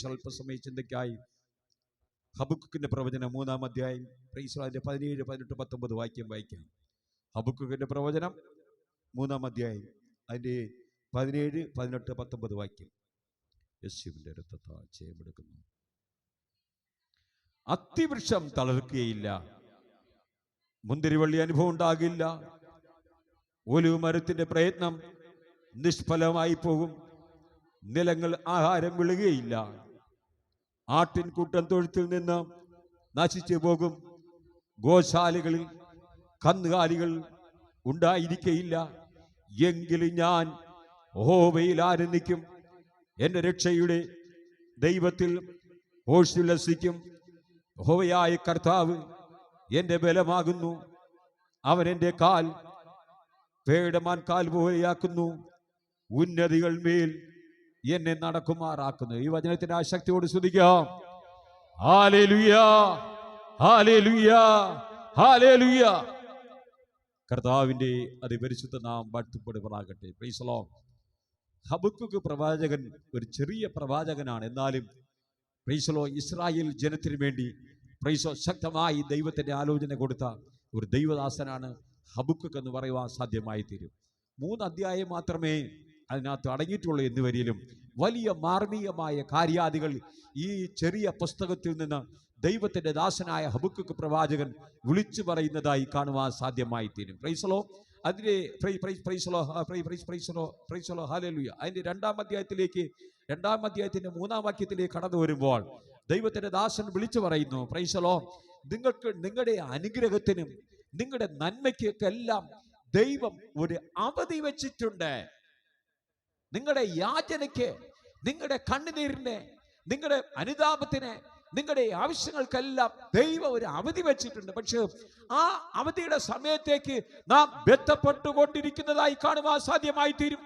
Price അല്പസമയ ചിന്തയ്ക്കായി ഹബക്കുക്കിന്റെ പ്രവചനം 3-ാം അധ്യായം price അതിന്റെ 17, 18, 19 വാക്യം വായിക്കാം. ഹബക്കുക്കിന്റെ പ്രവചനം 3-ാം അധ്യായം അതിന്റെ 17, 18, 19 വാക്യം. യേശുവിന്റെ രക്തത്താൽ ജയമെടുക്കുന്നു. അത്തിവൃക്ഷം തളർക്കുകയില്ല, മുന്തിരിവള്ളി അനുഭവം ഉണ്ടാകില്ല, ഒലിവ് മരത്തിന്റെ പ്രയത്നം നിഷ്ഫലമായി പോകും, നിലങ്ങൾ ആഹാരം വിളുകയില്ല, ആട്ടിൻകൂട്ടം തൊഴുത്തിൽ നിന്ന് നശിച്ചു പോകും, ഗോശാലകളിൽ കന്നുകാലികൾ ഉണ്ടായിരിക്കയില്ല. എങ്കിലും ഞാൻ യഹോവയിൽ ആനന്ദിക്കും, എൻ്റെ രക്ഷയുടെ ദൈവത്തിൽ ഘോഷിച്ചുല്ലസിക്കും. യഹോവയായ കർത്താവ് എൻ്റെ ബലമാകുന്നു, അവൻ എൻ്റെ കാൽ പേടമാൻ കാൽ പോലെയാക്കുന്നു, ഉന്നതികൾ മേൽ എന്നെ നടക്കുമാറാക്കുന്നു. ഈ വചനത്തിന്റെ ആ ശക്തിയോട് സ്തുതിക്കാം. Hallelujah, hallelujah, hallelujah. കർത്താവിന്റെ അതിപരിശുദ്ധ നാമം വാഴ്ത്തപ്പെടുമാറാകട്ടെ. Price the Lord. ഹബക്കുക്ക് പ്രവാചകൻ ഒരു ചെറിയ പ്രവാചകനാണ്, എന്നാലും പ്രൈസ് ദി ലോർഡ് ഇസ്രായേൽ ജനത്തിന് വേണ്ടി പ്രൈസ് ശക്തമായി ദൈവത്തിന്റെ ആലോചന കൊടുത്ത ഒരു ദൈവദാസനാണ് ഹബക്കുക്ക് എന്ന് പറയുവാൻ സാധ്യമായി തീരും. 3 അധ്യായം മാത്രമേ അതിനകത്ത് അടങ്ങിയിട്ടുള്ളൂ എന്ന് വരിയിലും വലിയ മാർമീകമായ കാര്യാദികൾ ഈ ചെറിയ പുസ്തകത്തിൽ നിന്ന് ദൈവത്തിന്റെ ദാസനായ ഹബക്കുക്ക് പ്രവാചകൻ വിളിച്ചു പറയുന്നതായി കാണുവാൻ സാധ്യമായി തീരും. Price the Lord. അതിന്റെ ഹല്ലേലൂയ. അതിന്റെ 2-ാം അധ്യായത്തിലേക്ക് 2-ാം അധ്യായത്തിന്റെ 3-ാം വാക്യത്തിലേക്ക് കടന്നു വരുമ്പോൾ ദൈവത്തിന്റെ ദാസൻ വിളിച്ചു പറയുന്നു, പ്രൈസ് ദി ലോർഡ്, നിങ്ങൾക്ക് നിങ്ങളുടെ അനുഗ്രഹത്തിനും നിങ്ങളുടെ നന്മയ്ക്കൊക്കെ എല്ലാം ദൈവം ഒരു അവധി വെച്ചിട്ടുണ്ട്. നിങ്ങളുടെ യാചനയ്ക്ക്, നിങ്ങളുടെ കണ്ണുനീരിന്, നിങ്ങളുടെ അനുതാപത്തിന്, നിങ്ങളുടെ ആവശ്യങ്ങൾക്കെല്ലാം ദൈവം ഒരു അവധി വെച്ചിട്ടുണ്ട്. പക്ഷേ ആ അവധിയുടെ സമയത്തേക്ക് നാം ബന്ധപ്പെട്ടുകൊണ്ടിരിക്കുന്നതായി കാണുവാൻ സാധ്യമായി തീരും.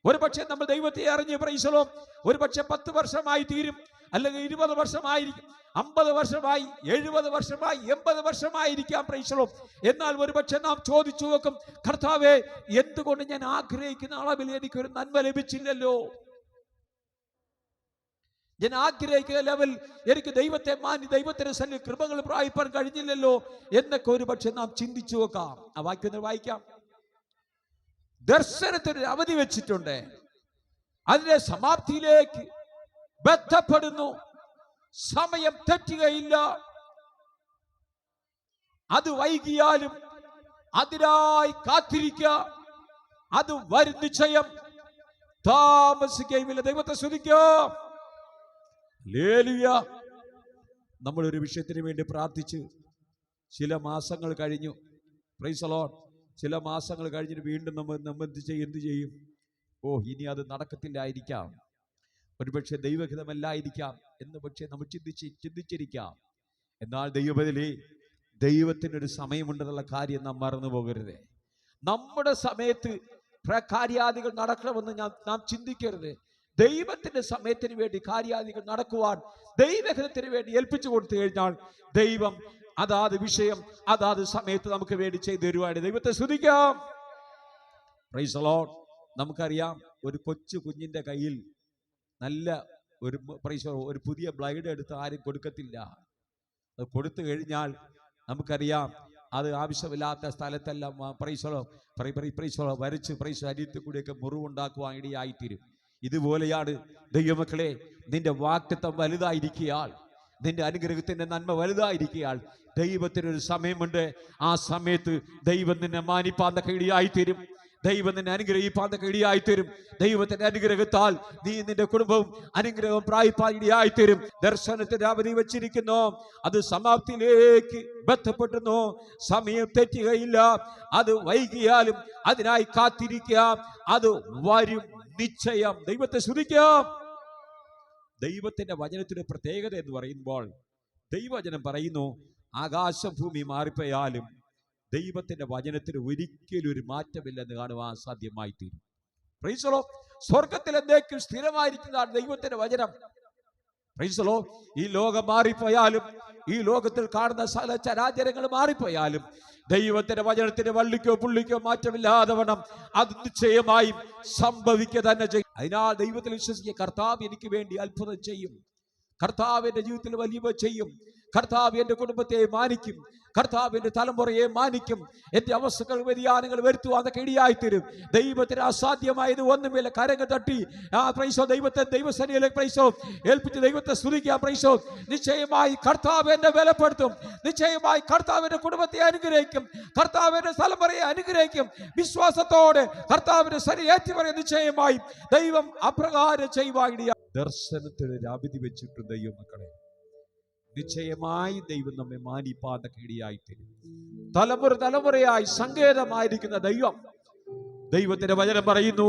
ഒരു പക്ഷേ നമ്മൾ ദൈവത്തെ അറിഞ്ഞ് പ്രൈസ് ദി ലോർഡ് ഒരു പക്ഷേ 10 വർഷമായി തീരും, അല്ലെങ്കിൽ 20 വർഷമായിരിക്കും, 50 വർഷമായി, 70 വർഷമായി, 80 വർഷമായിരിക്കാം പ്രൈസ് ദി ലോർഡ്. എന്നാൽ ഒരു പക്ഷേ നാം ചോദിച്ചു നോക്കും, കർത്താവേ, എന്തുകൊണ്ട് ഞാൻ ആഗ്രഹിക്കുന്ന അളവിൽ എനിക്കൊരു നന്മ ലഭിച്ചില്ലല്ലോ, ഞാൻ ആഗ്രഹിക്കുന്ന ലെവൽ എനിക്ക് ദൈവത്തെ മാനി ദൈവത്തിന്റെ സന്നിധിയിൽ കൃപകൾ പ്രാപിപ്പാൻ കഴിഞ്ഞില്ലല്ലോ എന്നൊക്കെ ഒരു പക്ഷെ നാം ചിന്തിച്ചു നോക്കാം. ആ വാക്യം വായിക്കാം. ദർശനത്തിന് അവധി വെച്ചിട്ടുണ്ട്, അതിന്റെ സമാപ്തിയിലേക്ക് ബന്ധപ്പെടുന്നു, സമയം തെറ്റുകയില്ല, അത് വൈകിയാലും അതിനായി കാത്തിരിക്കുക, അത് വരും നിശ്ചയം, താമസിക്കുകയുമില്ല. ദൈവത്തെ സ്തുതിക്കാം. ഹല്ലേലൂയ. നമ്മളൊരു വിഷയത്തിന് വേണ്ടി പ്രാർത്ഥിച്ച് ചില മാസങ്ങൾ കഴിഞ്ഞു, പ്രൈസ് ദി ലോർഡ്. ചില മാസങ്ങൾ കഴിഞ്ഞിട്ട് വീണ്ടും നമ്മൾ എന്ത് ചെയ്യും? ഇനി അത് നടക്കത്തില്ലായിരിക്കാം, ഒരുപക്ഷെ ദൈവഹിതമല്ലായിരിക്കാം എന്ന് പക്ഷേ നമ്മൾ ചിന്തിച്ചിരിക്കാം. എന്നാൽ ദൈവത്തിനൊരു സമയമുണ്ടെന്നുള്ള കാര്യം നാം മറന്നു പോകരുത്. നമ്മുടെ സമയത്ത് കാര്യാദികൾ നടക്കണമെന്ന് നാം ചിന്തിക്കരുത്. ദൈവത്തിന്റെ സമയത്തിന് വേണ്ടി കാര്യാദികൾ നടക്കുവാൻ ദൈവഹിതത്തിന് വേണ്ടി ഏൽപ്പിച്ചു കൊടുത്തു കഴിഞ്ഞാൽ ദൈവം അതാത് വിഷയം അതാത് സമയത്ത് നമുക്ക് വേണ്ടി ചെയ്തു തരുവാണ്. ദൈവത്തെ സ്തുതിക്കാം. Price the Lord. നമുക്കറിയാം, ഒരു കൊച്ചു കുഞ്ഞിന്റെ കയ്യിൽ നല്ല ഒരു പുതിയ ബ്ലൈഡ് എടുത്ത് ആരും കൊടുക്കത്തില്ല. അത് കൊടുത്തു കഴിഞ്ഞാൽ നമുക്കറിയാം, അത് ആവശ്യമില്ലാത്ത സ്ഥലത്തെല്ലാം വരച്ച് ശരീരത്തിൽ കൂടിയൊക്കെ മുറിവുണ്ടാക്കുവാൻ ഇടയായിത്തീരും. ഇതുപോലെയാണ് ദൈവമക്കളെ, നിന്റെ വാഗ്ദത്തം വലുതായിരിക്കയാൽ, നിന്റെ അനുഗ്രഹത്തിന്റെ നന്മ വലുതായിരിക്കയാൽ ദൈവത്തിനൊരു സമയമുണ്ട്. ആ സമയത്ത് ദൈവം നിന്നെ മാനിപ്പാന്നൊക്കെ ഇടയായിത്തീരും, ദൈവം നിന്നെ അനുഗ്രഹിപ്പാന്നൊക്കെ ഇടയായിത്തീരും. ദൈവത്തിന്റെ അനുഗ്രഹത്താൽ നീ നിന്റെ കുടുംബവും അനുഗ്രഹം പ്രാപിപ്പാൻ ഇടയായിത്തീരും. ദർശനത്തിന്റെ അവധി വെച്ചിരിക്കുന്നു, അത് സമാപ്തിയിലേക്ക് ബന്ധപ്പെടുന്നു, സമയം തെറ്റുകയില്ല, അത് വൈകിയാലും അതിനായി കാത്തിരിക്കുക, അത് വരും നിശ്ചയം. ദൈവത്തെ സ്തുതിക്കാം. ദൈവത്തിന്റെ വചനത്തിന്റെ പ്രത്യേകത എന്ന് പറയുമ്പോൾ ദൈവവചനം പറയുന്നു, ആകാശഭൂമി മാറിപ്പോയാലും ദൈവത്തിന്റെ വചനത്തിന് ഒരിക്കലും ഒരു മാറ്റമില്ലെന്ന് കാണുവാൻ സാധ്യമായി തീരും. Price the Lord. സ്വർഗത്തിൽ എന്നേക്കും സ്ഥിരമായിരിക്കുന്നതാണ് ദൈവത്തിന്റെ വചനം. Price the Lord. ഈ ലോകം മാറിപ്പോയാലും, ഈ ലോകത്തിൽ കാണുന്ന സകല ചരാചരങ്ങൾ മാറിപ്പോയാലും ദൈവത്തിന്റെ വചനത്തിന്റെ വള്ളിക്കോ പുള്ളിക്കോ മാറ്റമില്ലാതെ വണ്ണം അത് നിശ്ചയമായും സംഭവിക്കുക തന്നെ ചെയ്യും. അതിനാൽ ദൈവത്തിൽ വിശ്വസിക്കുക, കർത്താവ് എനിക്ക് വേണ്ടി അത്ഭുതം ചെയ്യും. കർത്താവ് എൻ്റെ ജീവിതത്തിൽ വലിയ ചെയ്യും. കർത്താവ് എൻ്റെ കുടുംബത്തെ മാനിക്കും. കർത്താവ് എൻ്റെ തലമുറയെ മാനിക്കും. എൻ്റെ അവസ്ഥകൾ വ്യതിയാനങ്ങൾ വരുത്തുവാൻ അതൊക്കെ ഇടിയായിത്തീരും. ദൈവത്തിന് അസാധ്യമായത് ഒന്നുമില്ല. കരങ്ങൾ തട്ടി പ്രൈസോ ദൈവത്തെ ദൈവസേനയിലേക്ക് പ്രൈസോ ഏൽപ്പിച്ച് ദൈവത്തെ സ്തുതിക്കുക. പ്രൈസോ നിശ്ചയമായി കർത്താവ് എന്നെ ബലപ്പെടുത്തും. നിശ്ചയമായി കർത്താവ് എൻ്റെ കുടുംബത്തെ അനുഗ്രഹിക്കും. കർത്താവ് എൻ്റെ തലമുറയെ അനുഗ്രഹിക്കും. വിശ്വാസത്തോടെ കർത്താവിന്റെ സരി ഏറ്റുപറയും. നിശ്ചയമായി ദൈവം അപ്രകാരം ചെയ്യുവാൻ ഇടിയായി. ദർശനത്തിന് രാവിധി വെച്ചിട്ട് ദൈവമക്കളെ നിശ്ചയമായി ദൈവം നമ്മെ മാനിപ്പാതൊക്കെ ഇടിയായിത്തീരും. തലമുറയായി സങ്കേതമായിരിക്കുന്ന ദൈവം, ദൈവത്തിന്റെ വചനം പറയുന്നു,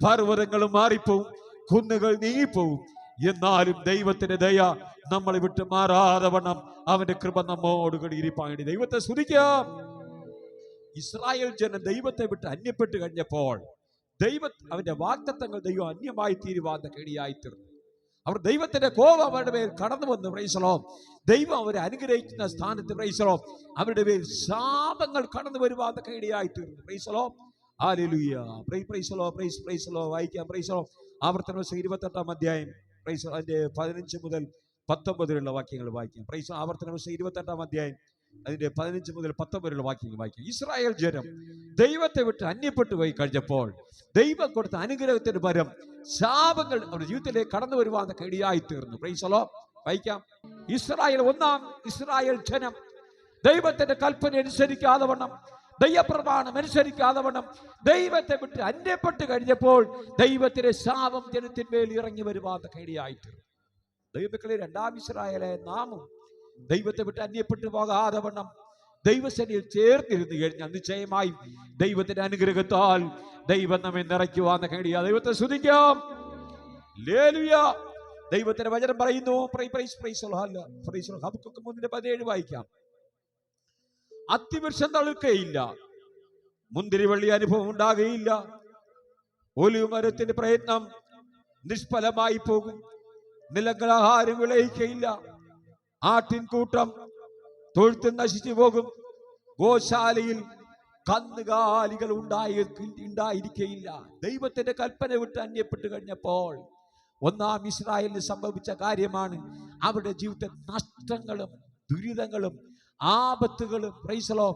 പർവ്വതങ്ങളും മാറിപ്പോവും, കുന്നുകൾ നീങ്ങിപ്പോവും, എന്നാലും ദൈവത്തിന്റെ ദയ നമ്മളെ വിട്ട് മാറാതെ വണ്ണം അവന്റെ കൃപ നമ്മോടുകൂടി ഇരിപ്പാണ്. ദൈവത്തെ സ്തുതിക്കാം. ഇസ്രായേൽ ജനം ദൈവത്തെ വിട്ട് അന്യപ്പെട്ട് കഴിഞ്ഞപ്പോൾ അവന്റെ വാഗ്ദത്തങ്ങൾ ദൈവം അന്യമായി തീരുവാതൊക്കെ ഇടിയായിത്തീർന്നു. അവർ ദൈവത്തിന്റെ കോപം അവരുടെ മേൽ കടന്നു വന്നു. പ്രൈസലോ ദൈവം അവരെ അനുഗ്രഹിക്കുന്ന സ്ഥാനത്ത് പ്രൈസലോ അവരുടെ മേൽ ശാപങ്ങൾ കടന്നു വരുവാതൊക്കെ ഇടയായിത്തീർന്നു. പ്രൈസലോ ഹല്ലേലൂയ. പ്രൈസലോ പ്രൈസലോ വായിക്കാം. പ്രൈസലോ ആവർത്തന 28-ാം അധ്യായം പ്രൈസലോ അതിന്റെ 15 മുതൽ 19 വാക്യങ്ങൾ വായിക്കാം. പ്രൈസലോ ആവർത്തന 28-ാം അധ്യായം അതിന്റെ 15 മുതൽ 19 വാക്യങ്ങൾ വായിക്കാം. ഇസ്രായേൽ ജനം ദൈവത്തെ വിട്ട് അന്യപ്പെട്ടു പോയി കഴിഞ്ഞപ്പോൾ ദൈവം കൊടുത്ത അനുഗ്രഹത്തിന് പകരം ശാപങ്ങൾ അവരുടെ ജീവിതത്തിലേക്ക് കടന്നു വരുവാനൊക്കെ ഇടയായിത്തീർന്നു. പ്രൈസലോ വായിക്കാം. ഒന്നാം ഇസ്രായേൽ ജനം ദൈവത്തിന്റെ കൽപ്പന അനുസരിക്കാതെ വണ്ണം, ദൈവപ്രമാണം അനുസരിക്കാതെ വണ്ണം ദൈവത്തെ വിട്ട് അന്യപ്പെട്ട് കഴിഞ്ഞപ്പോൾ ദൈവത്തിന്റെ ശാപം ജനത്തിന്മേൽ ഇറങ്ങി വരുവാനൊക്കെ ഇടയായിത്തീർന്നു. ദൈവമക്കളെ, രണ്ടാം ഇസ്രായേലെ നാമും ദൈവത്തെ വിട്ട് അന്യപ്പെട്ടു പോകാതെ വണ്ണം ദൈവസേനയിൽ ചേർന്നിരുന്നു കഴിഞ്ഞാൽ നിശ്ചയമായും ദൈവത്തിന്റെ അനുഗ്രഹത്താൽ ദൈവം നമ്മെ നിറയ്ക്കുവാന്നൊക്കെ ഇടയാ. ദൈവത്തെ സ്തുതിക്കാം. ഹല്ലേലൂയ. ദൈവത്തിന്റെ വചനം പറയുന്നു, ഹബക്കൂക്ക് 3:17 വായിക്കാം. അത്തിവൃക്ഷം തളിർക്കയില്ല, മുന്തിരിവള്ളി അനുഭവം ഉണ്ടാകുകയില്ല, ഒലിവ് മരത്തിന്റെ പ്രയത്നം നിഷ്ഫലമായി പോകും, നിലങ്ങൾ ആഹാരം വിളയിക്കയില്ല, ആട്ടിൻകൂട്ടം തൊഴുത്ത് നശിച്ചു പോകും, ഗോശാലയിൽ കന്നുകാലികൾ ഉണ്ടായിരിക്കയില്ല. ദൈവത്തിന്റെ കൽപ്പന വിട്ട് അന്യപ്പെട്ട് കഴിഞ്ഞപ്പോൾ ഒന്നാം ഇസ്രായേലിന് സംഭവിച്ച കാര്യമാണ് അവരുടെ ജീവിതത്തിൽ നഷ്ടങ്ങളും ദുരിതങ്ങളും ആപത്തുകളും. പ്രൈസലോ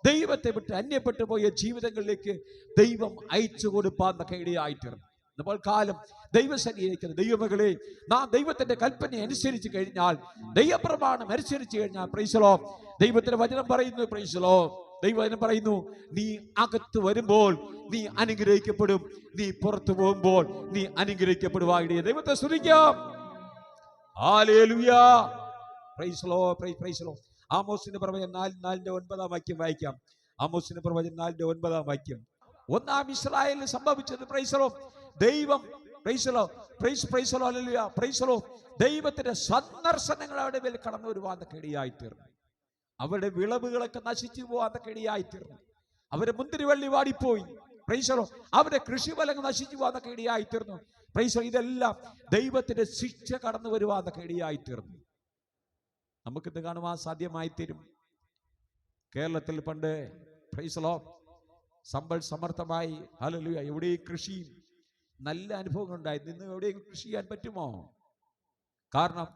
ദൈവത്തെ വിട്ട് അന്യപ്പെട്ടു പോയ ജീവിതങ്ങളിലേക്ക് ദൈവം അയച്ചു കൊടുപ്പാന്നൊക്കെ ഇടയായിത്തീർന്നു. നമ്മൾ കാലം ദൈവസന്നിധിയിലിരിക്കുന്ന ദൈവമകളെ, നാം ദൈവത്തിന്റെ കൽപ്പന അനുസരിച്ച് കഴിഞ്ഞാൽ, ദൈവപ്രമാണം അനുസരിച്ച് കഴിഞ്ഞാൽ, പ്രൈസലോ ദൈവത്തിന്റെ വചനം പറയുന്നു, പ്രൈസലോ ദൈവവചനം പറയുന്നു, നീ അകത്ത് വരുമ്പോൾ നീ അനുഗ്രഹിക്കപ്പെടും, നീ പുറത്തു പോകുമ്പോൾ നീ അനുഗ്രഹിക്കപ്പെടുവാൻ. ദൈവത്തെ സ്തുതിക്കാം. ഹല്ലേലൂയ. പ്രൈസലോ പ്രൈസലോ. ആമോസിന്റെ പ്രവചനം 4:9 വാക്യം വായിക്കാം. ആമോസിന്റെ പ്രവചനം 4:9 വാക്യം. ഒന്നാം ഇസ്രായേലിൽ സംഭവിച്ചത് പ്രൈസലോ ദൈവം പ്രൈസലോ ഹല്ലേലൂയ പ്രൈസലോ ദൈവത്തിന്റെ സന്ദർശനങ്ങൾ അവരുടെ മേൽ കടന്നു വരുവാനൊക്കെ ഇടയായിത്തീർന്നു. അവരുടെ വിളവുകളൊക്കെ നശിച്ചു പോവാനൊക്കെ ഇടയായിത്തീർന്നു. അവരുടെ മുന്തിരിവള്ളി വാടിപ്പോയി. പ്രൈസലോ അവരുടെ കൃഷിഫലങ്ങൾ നശിച്ചു പോവാനൊക്കെ ഇടയായിത്തീർന്നു. പ്രൈസലോ ഇതെല്ലാം ദൈവത്തിന്റെ ശിക്ഷ കടന്നു വരുവാനൊക്കെ ഇടയായിത്തീർന്നു. നമുക്കിത് കാണുവാൻ സാധ്യമായി തീരും. കേരളത്തിൽ പണ്ട് പ്രൈസലോ സമ്പൽ സമർത്ഥമായി ഹല്ലേലൂയ എവിടെയും കൃഷിയും നല്ല അനുഭവങ്ങൾ ഉണ്ടായി. നിന്ന് എവിടെയെങ്കിലും കൃഷി ചെയ്യാൻ പറ്റുമോ? കാരണം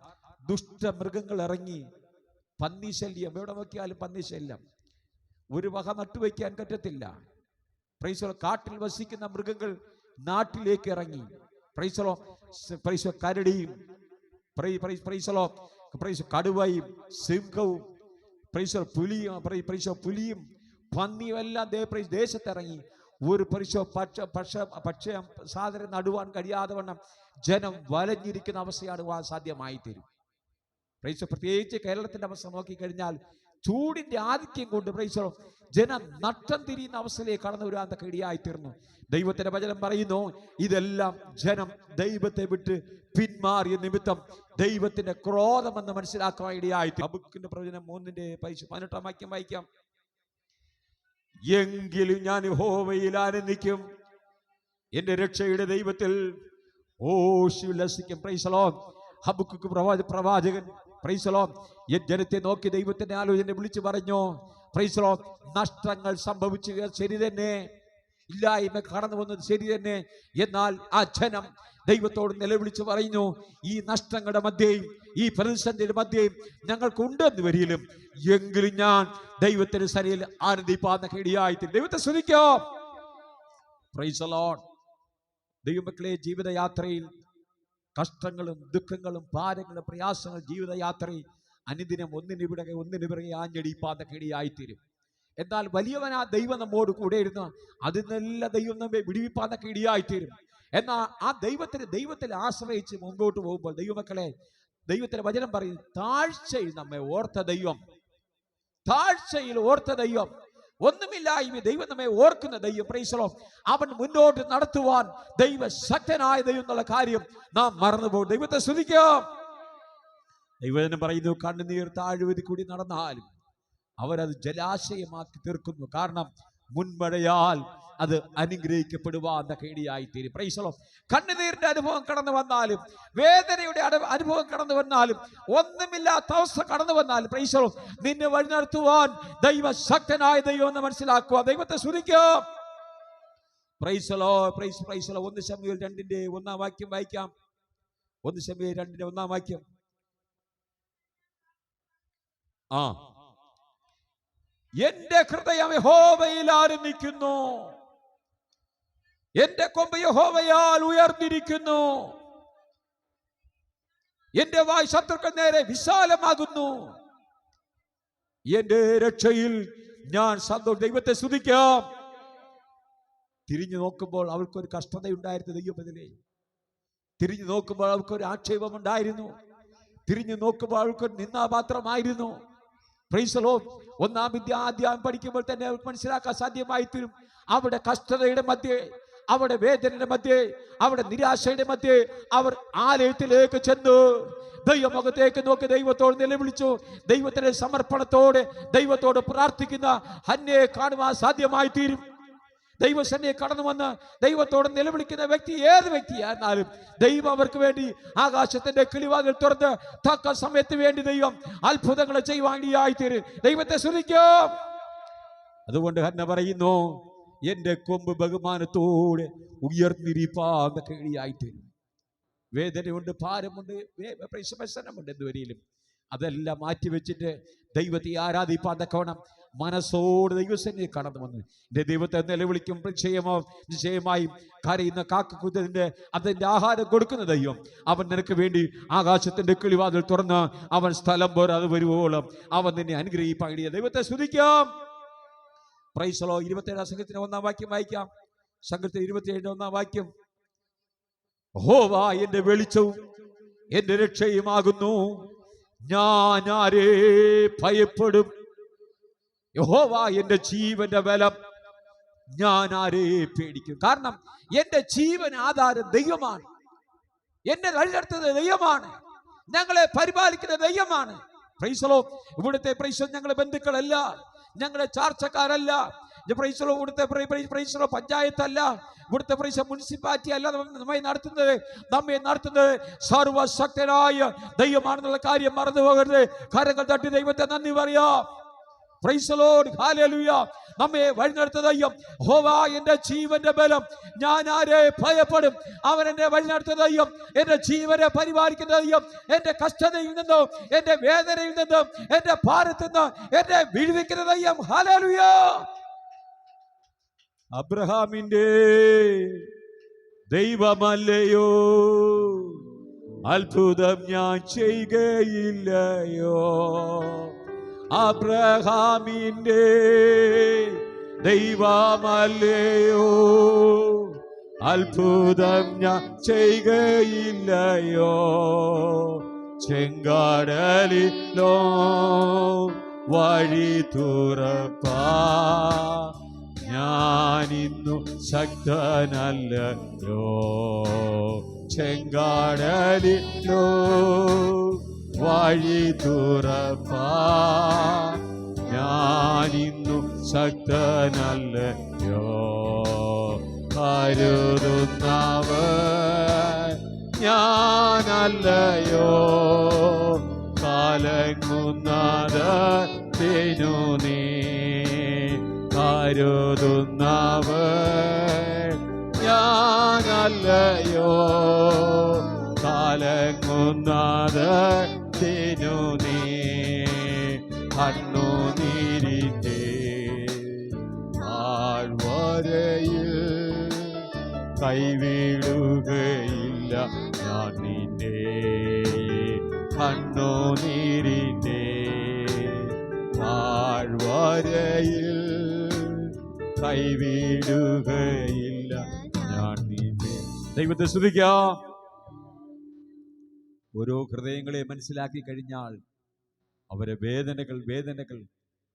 ദുഷ്ടമൃഗങ്ങൾ ഇറങ്ങി, പന്നി ശല്യം, എവിടെ നോക്കിയാലും പന്നി ശല്യം, ഒരു വക നട്ടുവയ്ക്കാൻ പറ്റത്തില്ല. പ്രൈസലോ കാട്ടിൽ വസിക്കുന്ന മൃഗങ്ങൾ നാട്ടിലേക്ക് ഇറങ്ങി. പ്രൈസലോ കരടിയും പ്രൈസലോ കടുവയും സിംഹവും പുലിയും പന്നിയും എല്ലാം ദേശത്തിറങ്ങി. ഒരു പക്ഷ സാധനം നടുവാൻ കഴിയാതെ വണ്ണം ജനം വലഞ്ഞിരിക്കുന്ന അവസ്ഥയാണ് സാധ്യമായി തരും. പ്രത്യേകിച്ച് കേരളത്തിന്റെ അവസ്ഥ നോക്കിക്കഴിഞ്ഞാൽ ചൂടിന്റെ ആധിക്യം കൊണ്ട് ജനം നട്ടം തിരിയുന്ന അവസ്ഥയിലേക്ക് കടന്നു വരാനൊക്കെ ഇടയായിത്തീർന്നു. ദൈവത്തിന്റെ വചനം പറയുന്നു, ഇതെല്ലാം ജനം ദൈവത്തെ വിട്ട് പിന്മാറിയ നിമിത്തം ദൈവത്തിന്റെ ക്രോധമെന്ന് മനസ്സിലാക്കാൻ ഇടയായിത്തീർന്നു. ഹബക്കൂക്കിന്റെ പ്രവചനം 3:18 വാക്യം വായിക്കാം. എങ്കിലും ഞാൻ യഹോവയിൽ ആനന്ദിക്കും, എന്റെ രക്ഷയുടെ ദൈവത്തിൽ ഉല്ലസിക്കും. പ്രൈസലോ ഹബക്കൂക്ക് പ്രവാചകൻ പ്രൈസലോ ജനത്തെ നോക്കി ദൈവത്തിന്റെ ആലോചന വിളിച്ചു പറഞ്ഞു. പ്രൈസലോ നഷ്ടങ്ങൾ സംഭവിച്ചു ശരി തന്നെ, ഇല്ലായ്മ കടന്നു വന്നത് ശരി തന്നെ. എന്നാൽ ആ ജനം ദൈവത്തോട് നിലവിളിച്ച് പറയുന്നു, ഈ നഷ്ടങ്ങളുടെ മധ്യയും ഈ പ്രതിസന്ധിയുടെ മധ്യയും ഞങ്ങൾക്കുണ്ടെന്ന് വരിയിലും എങ്കിലും ഞാൻ ദൈവത്തിന്റെ സരിയിൽ ആനന്ദിപ്പാന്നൊക്കെ ഇടയായിത്തീരും. ദൈവത്തെ സ്തുതിക്കാം. Price the Lord. ദൈവമക്കളെ, ജീവിതയാത്രയിൽ കഷ്ടങ്ങളും ദുഃഖങ്ങളും ഭാരങ്ങളും പ്രയാസങ്ങളും ജീവിതയാത്രയിൽ അനുദിനം ഒന്നിനു പിറകെ ആഞ്ഞടിപ്പാന്നൊക്കെ ഇടയായിത്തീരും. എന്നാൽ വലിയവനാ ദൈവം നമ്മോട് കൂടെ ഇരുന്ന് അതിൽ നിന്നെല്ലാം ദൈവം നമ്മെ വിടുവിപ്പാന്നൊക്കെ ഇടയായിത്തീരും. എന്നാൽ ആ ദൈവത്തിൽ ആശ്രയിച്ച് മുമ്പോട്ട് പോകുമ്പോൾ ദൈവമക്കളെ, ദൈവത്തിന്റെ വചനം പറയും, താഴ്ചയിൽ നമ്മെ ഓർത്ത ദൈവം, താഴ്ചയിൽ ഓർത്ത ദൈവം, ഒന്നുമില്ലായ്മ ദൈവം നമ്മെ ഓർക്കുന്ന ദൈവം. Price the Lord. അവൻ മുന്നോട്ട് നടത്തുവാൻ ദൈവശക്തനായ ദൈവം എന്നുള്ള കാര്യം നാം മറന്നുപോകും. ദൈവത്തെ സ്തുതിക്കാം. ദൈവം പറയുന്നു, കണ്ണുനീർ താഴ്വതി കൂടി നടന്നാലും അവരത് ജലാശയമാക്കി തീർക്കുന്നു. കാരണം മുൻമഴയാൽ അത് അനുഗ്രഹിക്കപ്പെടുവാന്നൊക്കെ ഇടയായിത്തീരും. Praise the lord. കണ്ണുനീരിന്റെ അനുഭവം കടന്നു വന്നാലും, വേദനയുടെ അനുഭവം കടന്നു വന്നാലും, ഒന്നുമില്ലാത്ത അവസ്ഥ കടന്നു വന്നാലും, പ്രൈസ് ദി ലോർഡ്, നിന്നെ വഴി നടത്തുവാൻ ദൈവശക്തനായ ദൈവം എന്ന് മനസ്സിലാക്കുക. ദൈവത്തെ സ്തുതിക്കാം. Price the lord. Praise the Lord. 1 ശമൂവേൽ 2:1 വാക്യം വായിക്കാം. 1 ശമൂവേൽ 2:1 വാക്യം. എന്റെ ഹൃദയം യഹോവയിൽ ആനന്ദിക്കുന്നു, എന്റെ കൊമ്പ് യഹോവയാൽ ഉയർന്നിരിക്കുന്നു, എന്റെ വായ് ശത്രുക്കൾ നേരെ വിശാലമാകുന്നു, എന്റെ രക്ഷയിൽ ഞാൻ സന്തോഷം. ദൈവത്തെ സ്തുതിക്കാം. തിരിഞ്ഞു നോക്കുമ്പോൾ അവൾക്കൊരു കഷ്ടതയുണ്ടായിരുന്നു. ദൈവത്തിലെ തിരിഞ്ഞു നോക്കുമ്പോൾ അവൾക്കൊരു ആക്ഷേപം ഉണ്ടായിരുന്നു. തിരിഞ്ഞു നോക്കുമ്പോൾ അവൾക്കൊരു നിന്ദാപാത്രമായിരുന്നു. Praise the lord. 1-ാം അധ്യായം പഠിക്കുമ്പോൾ തന്നെ അവർക്ക് മനസ്സിലാക്കാൻ സാധ്യമായി തീരും. അവിടെ കഷ്ടതയുടെ മധ്യേ, അവിടെ വേദനയുടെ മധ്യേ, അവിടെ നിരാശയുടെ മധ്യേ അവർ ആലയത്തിലേക്ക് ചെന്നു ദൈവമുഖത്തേക്ക് നോക്കി ദൈവത്തോട് നിലവിളിച്ചു. ദൈവത്തിന്റെ സമർപ്പണത്തോടെ ദൈവത്തോട് പ്രാർത്ഥിക്കുന്ന ഹന്നയെ കാണുവാൻ സാധ്യമായി തീരും. ദൈവസന്നിധിയിൽ കടന്നു വന്ന് ദൈവത്തോട് നിലവിളിക്കുന്ന വ്യക്തി, ഏത് വ്യക്തിയായിരുന്നാലും ദൈവം അവർക്ക് വേണ്ടി ആകാശത്തിന്റെ കിളിവാതിൽ തുറന്ന് തക്ക സമയത്ത് വേണ്ടി ദൈവം അത്ഭുതങ്ങൾ ചെയ്യുവാൻ ഇടയായിത്തീരും. ദൈവത്തെ സ്തുതിക്കാം. അതുകൊണ്ട് ഹന്ന പറയുന്നു, എന്റെ കൊമ്പ് ബഹുമാനത്തോടെ ഉയർന്നിരിപ്പാന്നൊക്കെ ഇടയായിത്തീരും. വേദനയുണ്ട്, ഭാരമുണ്ട്, പ്രശ്നമുണ്ട് എന്തുവരെയും അതെല്ലാം മാറ്റിവെച്ചിട്ട് ദൈവത്തെ ആരാധിപ്പാൻ തക്കവണ്ണം മനസ്സോട് ദൈവസന്നിധി കടന്നു വന്ന് എന്റെ ദൈവത്തെ നിലവിളിക്കും. നിശ്ചയമായും കരയുന്ന കാക്കക്കുതിന്റെ അതിന്റെ ആഹാരം കൊടുക്കുന്ന ദൈവം അവൻ നിനക്ക് വേണ്ടി ആകാശത്തിന്റെ കിളിവാതിൽ തുറന്ന് അവൻ സ്ഥലം പോലെ അത് വരുവോളം അവൻ നിന്നെ അനുഗ്രഹിപ്പാൻ. ദൈവത്തെ സ്തുതിക്കാം. Price the Lord. 27-ാം സംഘത്തിന് 1-ാം വാക്യം വായിക്കാം. സംഘത്തിന് 27-1 വാക്യം. യഹോവ എന്റെ വെളിച്ചവും എന്റെ രക്ഷയുമാകുന്നു, ഞാൻ ആരെ ഭയപ്പെടും? യഹോവ എന്റെ ജീവന്റെ ബലം, ഞാൻ ആരെ പേടിക്കും? കാരണം എന്റെ ജീവൻ ആധാരം ദൈവമാണ്. എന്നെ വഴിനടത്തുന്നത് ദൈവമാണ്. ഞങ്ങളെ പരിപാലിക്കുന്ന ദൈവമാണ്. Price the Lord. ഇവിടുത്തെ പ്രൈസ് ഞങ്ങളെ ബന്ധുക്കളല്ല, ഞങ്ങളുടെ ചാർച്ചക്കാരല്ല, ഇവിടുത്തെ പഞ്ചായത്തല്ല, ഇവിടുത്തെ മുനിസിപ്പാലിറ്റി അല്ല നമ്മെ നടത്തുന്നത് സർവശക്തനായ ദൈവമാണെന്നുള്ള കാര്യം മറന്നു പോകരുത്. കരങ്ങൾ തട്ടി ദൈവത്തെ നന്ദി പറയാം. Price the lord. ഹല്ലേലൂയ. നമ്മെ വഴി നടത്തുന്ന ദൈവം യഹോവ എന്റെ ജീവന്റെ ബലം, ഞാൻ ആരെ ഭയപ്പെടും? അവൻ എന്നെ വഴി നടത്തുന്ന ദൈവം, എന്റെ ജീവനെ പരിപാലിക്കുന്ന ദൈവം, എന്റെ കഷ്ടതയിൽ നിന്നും എന്റെ വേദനയിൽ നിന്നും എന്റെ ഭാരത്തിൽ നിന്ന് എന്നെ വിടുവിക്കുന്ന ദൈവം. ഹല്ലേലൂയ. അബ്രഹാമിന്റെ ദൈവമല്ലയോ, അത്ഭുതം ഞാൻ ചെയ്യുകയില്ലയോ? അബ്രഹാമിന്റെ ദൈവമല്ലയോ, അത്ഭുതം ഞാൻ ചെയ്യുകയില്ലയോ? ചെങ്കടലിലോ വഴി തുറപ്പാ, ഞാനിന്നു ശക്തനല്ലയോ? ചെങ്കടലിലോ വഴി തുറപ്പാ, ഞാനിന്നു ശക്തനല്ലയോ? കരുതുന്നവൻ ഞാനല്ലയോ? കലങ്ങുന്നത് നീ കരുതുന്നവൻ നല്ലയോ കാലങ്ങുന്നത് തിനു നീ കണ്ണുനീരിന്റെ ആഴ്വരയിൽ കൈവിടുകയില്ല ഞാൻ നിന്നെ കണ്ണുനീരിന്റെ ആഴ്വരയിൽ കൈവിടുകയില്ല ഞാൻ നിന്നെ. ദൈവത്തെ സ്തുതിക്കാം. ഓരോ ഹൃദയങ്ങളെ മനസ്സിലാക്കി കഴിഞ്ഞാൽ അവരുടെ വേദനകൾ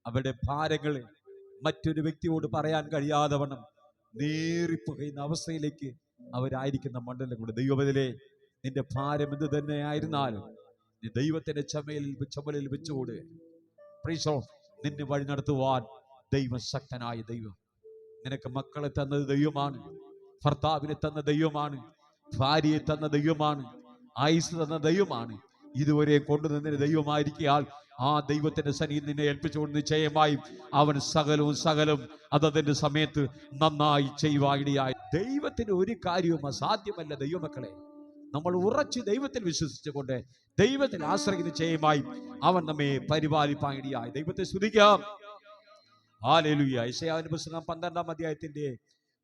അവരുടെ ഭാരങ്ങൾ മറ്റൊരു വ്യക്തിയോട് പറയാൻ കഴിയാതെ വണ്ണം നീറിപ്പുകയുന്ന അവസ്ഥയിലേക്ക് അവരായിരിക്കുന്ന മണ്ഡലങ്ങളുടെ ദൈവത്തിലെ നിന്റെ ഭാരം എന്ത് തന്നെ ആയിരുന്നാലും നീ ദൈവത്തിന്റെ ചുമലിൽ വെച്ചുകൂട്. പ്രീശോ, നിന്നെ വഴി നടത്തുവാൻ ദൈവം ശക്തനായ ദൈവം. നിനക്ക് മക്കളെ തന്നത് ദൈവമാണ്, ഭർത്താവിനെ തന്ന ദൈവമാണ്, ഭാര്യയെ തന്ന ദൈവമാണ്, ആയുസ് തന്ന ദൈവമാണ്. ഇതുവരെ കൊണ്ടുനിന്നതിന് ദൈവമായിരിക്കാൽ ആ ദൈവത്തിന്റെ സന്നിധിയിൽ നിന്നെ ഏൽപ്പിച്ചുകൊണ്ട് നിശ്ചയമായും അവൻ സകലവും അതതിന്റെ സമയത്ത് നന്നായി ചെയ്യുവാനിടയായി. ദൈവത്തിന് ഒരു കാര്യവും അസാധ്യമല്ല. ദൈവമക്കളെ, നമ്മൾ ഉറച്ച് ദൈവത്തിൽ വിശ്വസിച്ചുകൊണ്ട് ദൈവത്തിൽ ആശ്രയിക്കുന്ന നിശ്ചയമായും അവൻ നമ്മെ പരിപാലിപ്പാനിടയായി. ദൈവത്തെ സ്തുതിക്കാം. ഹല്ലേലൂയ. യെശയ്യാവിന്റെ പുസ്തകം 12-ാം അധ്യായത്തിന്റെ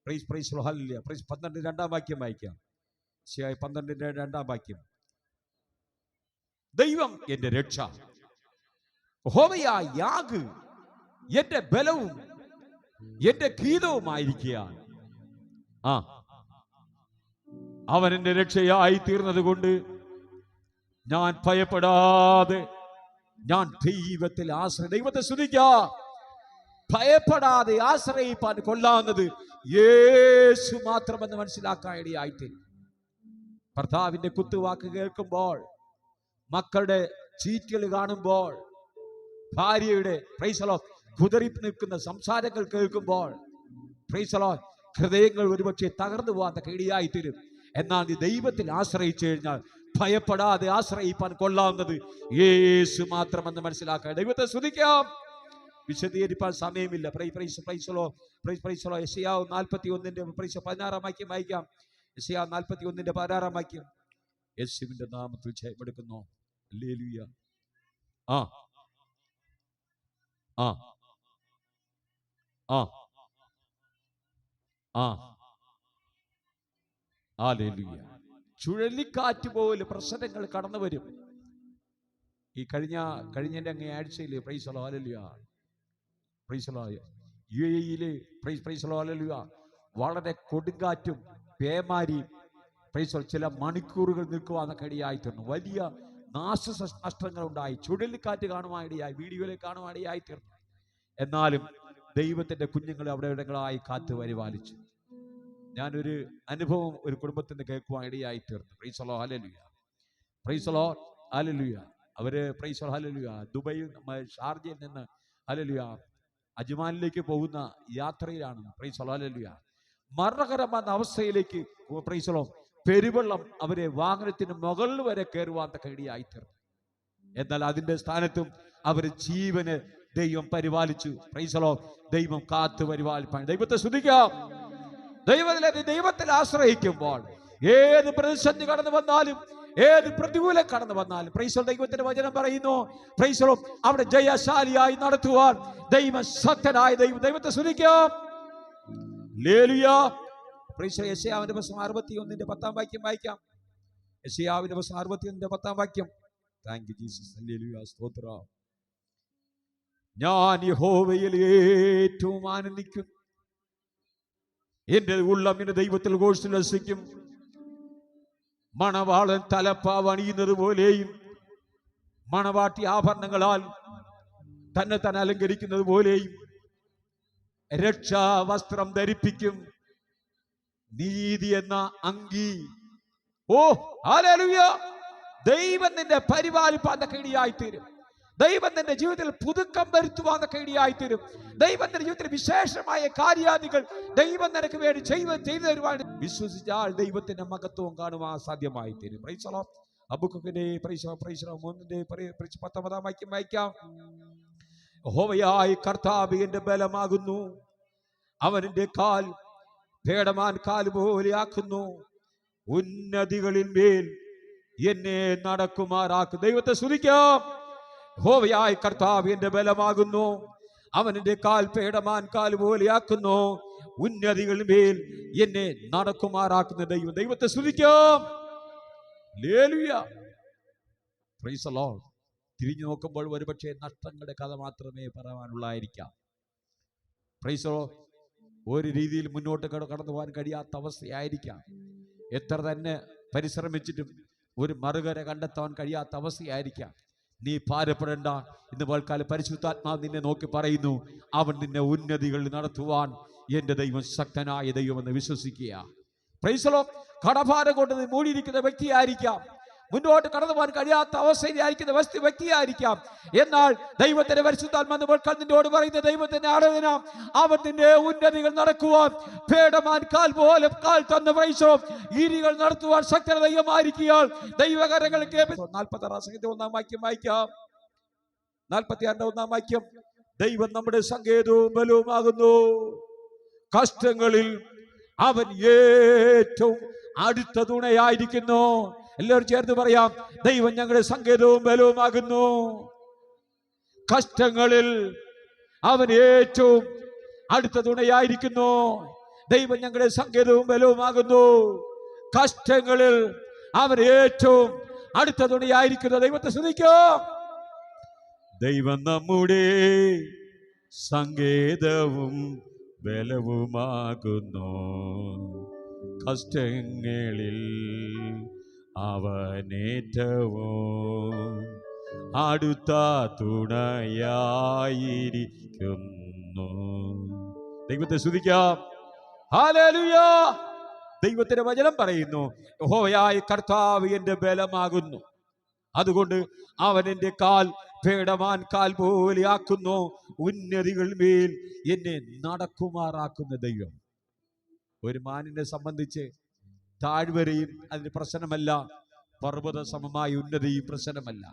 12-2 വാക്യം വായിക്കാം. യെശയ്യാ 12-2 വാക്യം. ദൈവം എന്റെ രക്ഷ, യഹോവയായ യാഗ് എന്റെ ബലവും എന്റെ ഗീതവുമായിരിക്കുകയാണ്. അവൻ എന്റെ രക്ഷയായി തീർന്നത് കൊണ്ട് ഞാൻ ഭയപ്പെടാതെ ഞാൻ ദൈവത്തിൽ ദൈവത്തെ സ്തുതിക്കാം. ഭയപ്പെടാതെ ആശ്രയിപ്പാൻ കൊള്ളാവുന്നത് യേശു മാത്രമെന്ന് മനസ്സിലാക്കാൻ ഇടയായിട്ട് ഭർത്താവിന്റെ കുത്തുവാക്ക് കേൾക്കുമ്പോൾ, മക്കളുടെ ചീറ്റുകൾ കാണുമ്പോൾ, ഭാര്യയുടെ പ്രൈസലോ കുതറി നിൽക്കുന്ന സംസാരങ്ങൾ കേൾക്കുമ്പോൾ പ്രൈസലോ ഹൃദയങ്ങൾ ഒരുപക്ഷെ തകർന്നു പോകാത്ത ഇടയായി തീരും. എന്നാൽ നീ ദൈവത്തിൽ ആശ്രയിച്ചു കഴിഞ്ഞാൽ ഭയപ്പെടാതെ ആശ്രയിപ്പാൻ കൊള്ളാവുന്നത് യേശു മാത്രമെന്ന് മനസ്സിലാക്കാൻ ദൈവത്തെ സ്തുതിക്കാം. വിശദീകരിപ്പാൻ സമയമില്ല. യെശയ്യാവ് 41-ന്റെ 16-ാം വാക്യം വായിക്കാം. യെശയ്യാവ് 41-ന്റെ 16-ാം വാക്യം. യേശുവിന്റെ നാമത്തിൽ ജയമെടുക്കുന്നു. ഹല്ലേലൂയ. ഹല്ലേലൂയ. ചുഴലിക്കാറ്റ് പോലെ പ്രശ്നങ്ങൾ കടന്നു വരും. ഈ കഴിഞ്ഞ അങ്ങേ ആഴ്ചയിൽ യുഎഇയിലെ വളരെ കൊടുങ്കാറ്റും പേമാരിയും ചില മണിക്കൂറുകൾ നിൽക്കുവാന്നൊക്കെ ഇടയായിത്തീർന്നു. വലിയ നാശനഷ്ടങ്ങൾ ഉണ്ടായി. ചുഴലിക്കാറ്റ് കാണുവാനിടയായി, വീഡിയോയിൽ കാണുവാനിടയായി തീർന്നു. എന്നാലും ദൈവത്തിന്റെ കുഞ്ഞുങ്ങളെ അവിടെ ഇടങ്ങളായി കാത്തു പരിപാലിച്ചു. ഞാനൊരു അനുഭവം ഒരു കുടുംബത്തിൽ നിന്ന് കേൾക്കുവാൻ ഇടയായി തീർന്നു. ഹല്ലേലൂയ. അവര് ഹല്ലേലൂയ ദുബൈ ഷാർജയിൽ നിന്ന് ഹല്ലേലൂയ അജ്മാനിലേക്ക് പോകുന്ന യാത്രയിലാണ്. ഹല്ലേലൂയ. മരണകരമായ അവസ്ഥയിലേക്ക് പെരുവെള്ളം അവരെ വാഹനത്തിന് മുകളിൽ വരെ കയറുവാൻ ഇടയായി തീർന്നു. എന്നാൽ അതിന്റെ സ്ഥാനത്തും അവര് ജീവന് ദൈവം പരിപാലിച്ചു. ദൈവം കാത്തു പരിപാലിപ്പാൻ ദൈവത്തെ സ്തുതിക്കാം. ദൈവത്തിൽ ആശ്രയിക്കുമ്പോൾ ഏത് പ്രതിസന്ധി കടന്നു വന്നാലും, ഏത് പ്രതികൂലം കടന്നു വന്നാലും ദൈവത്തിന്റെ വചനം പറയുന്നു അവിടെ ജയശാലിയായി നടത്തുവാൻ ദൈവം ശക്തനായ ദൈവത്തെ സ്തുതിക്കാം. ഹല്ലേലൂയ. യെശയ്യാവിന്റെ പുസ്തകം 61-ന്റെ 10-ാം വാക്യം വായിക്കാം. യെശയ്യാവിന്റെ പുസ്തകം 61-ന്റെ 10-ാം വാക്യം. Thank you Jesus. ഹല്ലേലൂയ. സ്തോത്രം. ഞാൻ യഹോവയിൽ ഏറ്റവും ആനന്ദിക്കും, എന്റെ ഉള്ളം എന്റെ ദൈവത്തിൽ ഘോഷിച്ചുല്ലസിക്കും. മണവാളൻ തലപ്പാവ് അണിയുന്നത് പോലെയും മണവാട്ടി ആഭരണങ്ങളാൽ തന്നെ അലങ്കരിക്കുന്നത് പോലെയും രക്ഷാ വസ്ത്രം ധരിപ്പിക്കും, നീതി എന്ന അങ്കി. ഹല്ലേലൂയ. ദൈവം നിന്നെ പരിപാലിപ്പാൻ ഇടയായിത്തീരും. ദൈവം നിന്റെ ജീവിതത്തിൽ പുതുക്കം വരുത്തുവാൻ ഇടയായിത്തീരും. ദൈവത്തിന്റെ ജീവിതത്തിൽ വിശേഷമായ കാര്യാദികൾ ദൈവം നിനക്ക് വേണ്ടി ചെയ്തു തരുവാൻ വിശ്വസിച്ചാൽ ദൈവത്തിന്റെ മഹത്വം കാണുവാൻ സാധ്യമായി തീരും. ഹബക്കൂക്കിന്റെ 19-ാം വാക്യം വായിക്കാം. യഹോവയായ കർത്താവ് എന്റെ ബലമാകുന്നു, അവന്റെ കാൽ ഭേടമാൻ കാൽ പോലെ ആക്കുന്നു, ഉന്നതികളിൽ മേൽ എന്നെ നടക്കുമാറാക്കും. ദൈവത്തെ സ്തുതിക്കാം. യഹോവയായ കർത്താവ് എന്റെ ബലമാകുന്നു. അവൻ എന്റെ കാൽ പേടമാൻ കാൽ പോലെയാക്കുന്നു. ഉന്നതികളിൽ മേൽ എന്നെ നടക്കുമാറാക്കുന്ന ദൈവം. ദൈവത്തെ സ്തുതിക്കാം. ഹല്ലേലൂയ. Praise the Lord. തിരിഞ്ഞു നോക്കുമ്പോൾ ഒരുപക്ഷെ നഷ്ടങ്ങളുടെ കഥ മാത്രമേ പറയാനുള്ളായിരിക്കാം. Price the Lord. ഒരു രീതിയിൽ മുന്നോട്ട് കടന്നു പോകാൻ കഴിയാത്ത അവസ്ഥയായിരിക്കാം. എത്ര തന്നെ പരിശ്രമിച്ചിട്ടും ഒരു മറുകര കണ്ടെത്താൻ കഴിയാത്ത അവസ്ഥയായിരിക്കാം. നീ ഭാരപ്പെടേണ്ട. ഇന്ന് പൽക്കാലം പരിശുദ്ധാത്മാവ് നിന്നെ നോക്കി പറയുന്നു, അവൻ നിന്നെ ഉന്നതികളിൽ നടത്തുവാൻ എന്റെ ദൈവം ശക്തനായ ദൈവമെന്ന് വിശ്വസിക്കുക. Price the Lord. കടഭാരം കൊണ്ട് നീ മൂടിയിരിക്കുന്ന വ്യക്തിയായിരിക്കാം. മുന്നോട്ട് കടന്നു പോകാൻ കഴിയാത്ത അവസ്ഥയിലായിരിക്കുന്ന വ്യക്തിയായിരിക്കാം. എന്നാൽ ദൈവത്തിന്റെ പരിശുദ്ധാത്മാവ് നിന്നോട് പറയുന്ന ദൈവത്തിന്റെ ആരാധന, അവൻ നിന്നെ ഉന്നതികൾ നടക്കുവാൻ പേടമാൻ കാൽ പോലെ കാൽ തന്ന പ്രൈസോ ഗിരികൾ നടത്തുവാൻ ശക്തന ദൈവമായിരിക്കുകയാൽ ദൈവകരങ്ങൾക്ക് 46 വാക്യം വായിക്കാം. 46 വാക്യം. ദൈവം നമ്മുടെ സങ്കേതവും ബലവുമാകുന്നു. കഷ്ടങ്ങളിൽ അവൻ ഏറ്റവും അടുത്ത തുണയായിരിക്കുന്നു. എല്ലാവരും ചേർന്ന് പറയാം, ദൈവം ഞങ്ങളുടെ സങ്കേതവും ബലവുമാകുന്നു. കഷ്ടങ്ങളിൽ അവൻ ഏറ്റവും അടുത്ത തുണയായിരിക്കുന്നു. ദൈവം ഞങ്ങളുടെ സങ്കേതവും ബലവുമാകുന്നു. കഷ്ടങ്ങളിൽ അവൻ ഏറ്റവും അടുത്ത തുണയായിരിക്കുന്നു. ദൈവത്തെ സ്തുതിക്കാം. ദൈവം നമ്മുടെ സങ്കേതവും ബലവുമാകുന്നു. കഷ്ടങ്ങളിൽ അവനേറ്റവും അടുത്ത തുണയായിരിക്കുന്നു. ദൈവത്തെ സ്തുതിക്കാം. ഹല്ലേലൂയ. ദൈവത്തിന്റെ വചനം പറയുന്നു, യഹോവയായ കർത്താവ് എന്റെ ബലമാകുന്നു. അതുകൊണ്ട് അവൻ എന്റെ കാൽ പേടമാൻ കാൽ പോലെയാക്കുന്നു. ഉന്നതികൾ മേൽ എന്നെ നടക്കുമാറാക്കുന്ന ദൈവം. ഒരു മാനിനെ സംബന്ധിച്ച് താഴ്വരയും അതിന് പ്രശ്നമല്ല, പർവ്വത സമമായ ഉന്നതിയും പ്രശ്നമല്ല.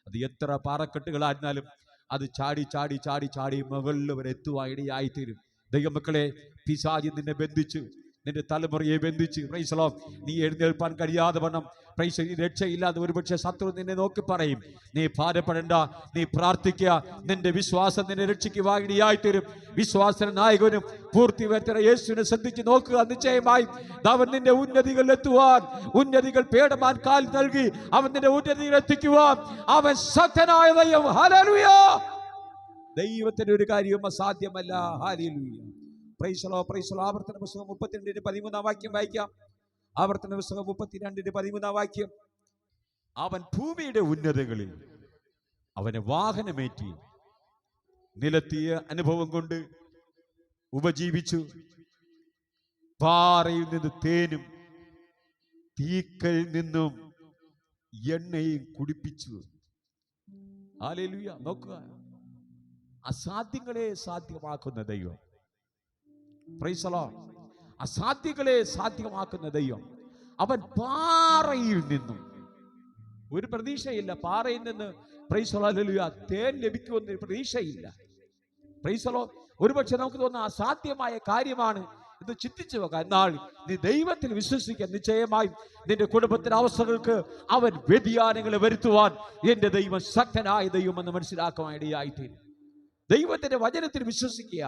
അത് എത്ര പാറക്കെട്ടുകളായിരുന്നാലും അത് ചാടി ചാടി ചാടി ചാടി മുകളിൽ വരെ എത്തുവാൻ ഇടയായിത്തീരും. ദൈവമക്കളെ, പിശാചി നിന്നെ ബന്ധിച്ചു, നിന്റെ തലമുറയെ ബന്ധിച്ച് പ്രൈസ് ദി ലോർഡ് നീ എഴുന്നേൽപ്പാൻ കഴിയാതെ വണ്ണം പ്രൈസ് രക്ഷയില്ലാതെ ഒരുപക്ഷെ ശത്രു നിന്നെ നോക്കി പറയും. നീ ഭാരപ്പെടേണ്ട, നീ പ്രാർത്ഥിക്കുക. നിന്റെ വിശ്വാസം നിന്നെ രക്ഷിക്കുവാൻ ഇടയായിത്തീരും. വിശ്വാസ നായകനും പൂർത്തി വരുത്തുന്ന യേശുവിനെ ശ്രദ്ധിച്ച് നോക്കുക. നിശ്ചയമായി അവൻ നിന്റെ ഉന്നതികളിൽ എത്തുവാൻ, ഉന്നതികൾ പേടമാൻ കാൽ നൽകി അവൻ നിന്റെ ഉന്നതികൾ എത്തിക്കുവാൻ അവൻ ശക്തനായ ദൈവം. ഹല്ലേലൂയ. ദൈവത്തിന് ഒരു കാര്യവും അസാധ്യമല്ല. ഹല്ലേലൂയ. Praise the lord. Praise the lord. ആവർത്തന പുസ്തകം 32:13 വാക്യം വായിക്കാം. ആവർത്തന പുസ്തകം 32:13 വാക്യം. അവൻ ഭൂമിയുടെ ഉന്നതകളിൽ അവനെ വാഹനമേറ്റി നിലത്തിയ അനുഭവം കൊണ്ട് ഉപജീവിച്ചു. പാറയിൽ നിന്ന് തേനും തീക്കലിൽ നിന്നും എണ്ണയും കുടിപ്പിച്ചു. ഹല്ലേലൂയ. നോക്കുക, അസാധ്യങ്ങളെ സാധ്യമാക്കുന്ന ദൈവം. Price the Lord. അസാധ്യങ്ങളെ സാധ്യമാക്കുന്ന ദൈവം. അവൻ പാറയിൽ നിന്നും, ഒരു പ്രതീക്ഷയില്ല പാറയിൽ നിന്ന് പ്രൈസ് ദി ലോർഡ് ഹല്ലേലൂയ തേൻ ലഭിക്കുമെന്ന് പ്രതീക്ഷയില്ല. Price the Lord. ഒരുപക്ഷെ നമുക്ക് തോന്നുന്ന അസാധ്യമായ കാര്യമാണ് ഇത് ചിന്തിച്ചു നോക്കാം. എന്നാൽ നീ ദൈവത്തിൽ വിശ്വസിക്കാൻ നിശ്ചയമായും നിന്റെ കുടുംബത്തിന്റെ അവസ്ഥകൾക്ക് അവൻ വ്യതിയാനങ്ങളെ വരുത്തുവാൻ എന്റെ ദൈവം ശക്തനായ ദൈവമെന്ന് മനസ്സിലാക്കാൻ ഇടയായിത്തീരും. ദൈവത്തിന്റെ വചനത്തിൽ വിശ്വസിക്കുക,